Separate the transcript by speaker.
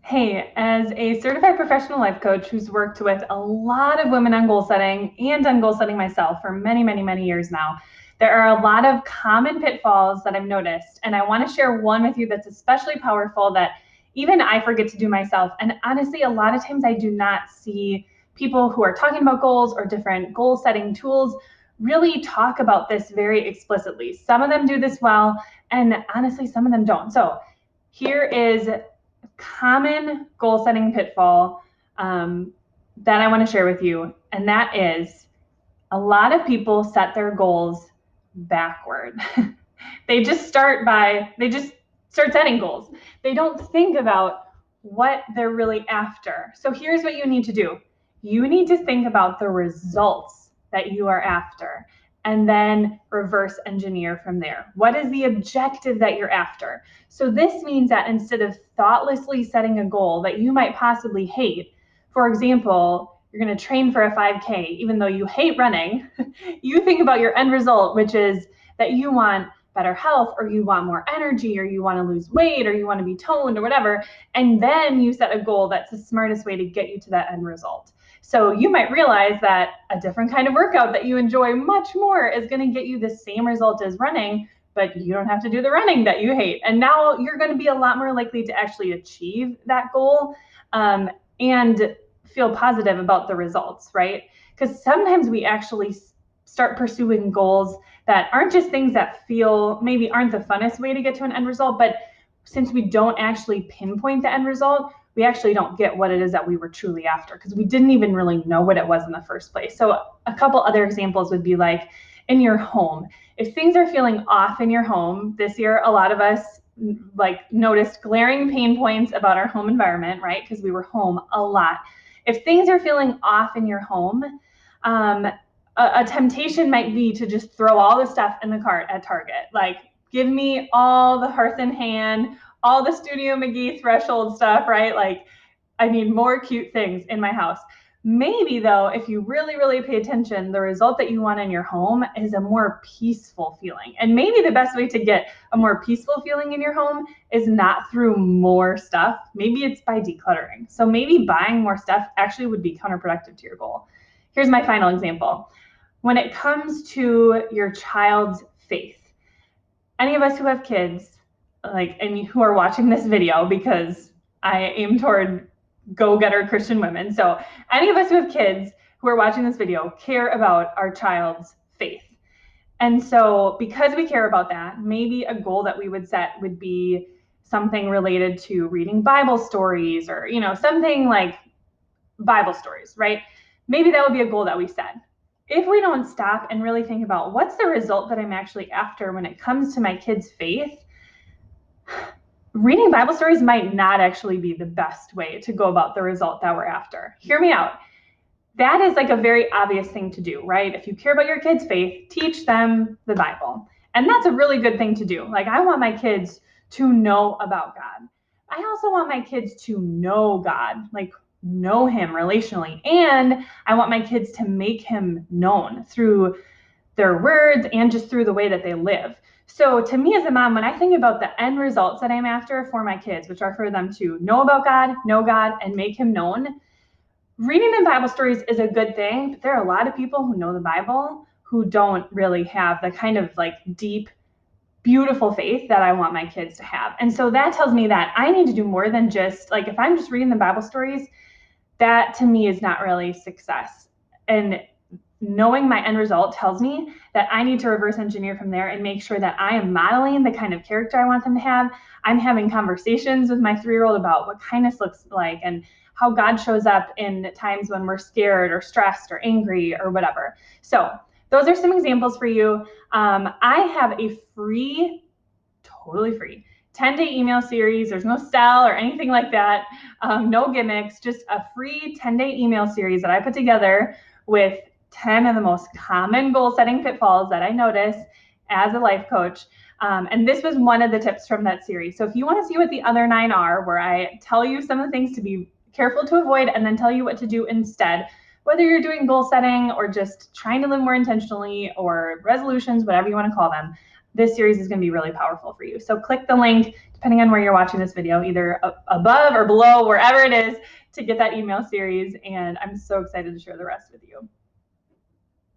Speaker 1: Hey, as a certified professional life coach who's worked with a lot of women on goal setting and on goal setting myself for many, many, many years now, there are a lot of common pitfalls that I've noticed. And I want to share one with you that's especially powerful that even I forget to do myself. And honestly, a lot of times I do not see people who are talking about goals or different goal setting tools really talk about this very explicitly. Some of them do this well, and honestly, some of them don't. So here is common goal setting pitfall that I want to share with you, and that is a lot of people set their goals backward. they just start setting goals. They don't think about what they're really after. So here's what you need to do. You need to think about the results that you are after and then reverse engineer from there. What is the objective that you're after? So this means that instead of thoughtlessly setting a goal that you might possibly hate, for example, you're going to train for a 5K, even though you hate running, you think about your end result, which is that you want better health, or you want more energy, or you want to lose weight, or you want to be toned, or whatever. And then you set a goal that's the smartest way to get you to that end result. So you might realize that a different kind of workout that you enjoy much more is going to get you the same result as running, but you don't have to do the running that you hate. And now you're going to be a lot more likely to actually achieve that goal and feel positive about the results, right? Because sometimes we actually start pursuing goals that aren't just things that feel maybe aren't the funnest way to get to an end result, but since we don't actually pinpoint the end result, we actually don't get what it is that we were truly after because we didn't even really know what it was in the first place. So a couple other examples would be like in your home. If things are feeling off in your home this year, a lot of us like noticed glaring pain points about our home environment, right? Because we were home a lot. If things are feeling off in your home, a temptation might be to just throw all the stuff in the cart at Target. Like, give me all the Hearth and Hand, all the Studio McGee threshold stuff, right? Like, I need more cute things in my house. Maybe though, if you really, really pay attention, the result that you want in your home is a more peaceful feeling. And maybe the best way to get a more peaceful feeling in your home is not through more stuff. Maybe it's by decluttering. So maybe buying more stuff actually would be counterproductive to your goal. Here's my final example. When it comes to your child's faith, any of us who have kids, and who are watching this video, because I aim toward go-getter Christian women. So any of us who have kids who are watching this video care about our child's faith. And so because we care about that, maybe a goal that we would set would be something related to reading Bible stories or, something like Bible stories, right? Maybe that would be a goal that we set. If we don't stop and really think about what's the result that I'm actually after when it comes to my kids' faith, reading Bible stories might not actually be the best way to go about the result that we're after. Hear me out. That is like a very obvious thing to do, right? If you care about your kids' faith, teach them the Bible. And that's a really good thing to do. Like, I want my kids to know about God. I also want my kids to know God, like know him relationally. And I want my kids to make him known through their words and just through the way that they live. So to me as a mom, when I think about the end results that I'm after for my kids, which are for them to know about God, know God, and make him known, reading them Bible stories is a good thing, but there are a lot of people who know the Bible who don't really have the kind of like deep, beautiful faith that I want my kids to have. And so that tells me that I need to do more than just like, if I'm just reading the Bible stories, that to me is not really success. And knowing my end result tells me that I need to reverse engineer from there and make sure that I am modeling the kind of character I want them to have. I'm having conversations with my 3-year-old about what kindness looks like and how God shows up in times when we're scared or stressed or angry or whatever. So those are some examples for you. I have a totally free 10-day email series. There's no sell or anything like that. No gimmicks, just a free 10-day email series that I put together with 10 of the most common goal setting pitfalls that I notice as a life coach. And this was one of the tips from that series. So if you want to see what the other 9 are, where I tell you some of the things to be careful to avoid and then tell you what to do instead, whether you're doing goal setting or just trying to live more intentionally or resolutions, whatever you want to call them, this series is going to be really powerful for you. So click the link, depending on where you're watching this video, either above or below, wherever it is, to get that email series. And I'm so excited to share the rest with you.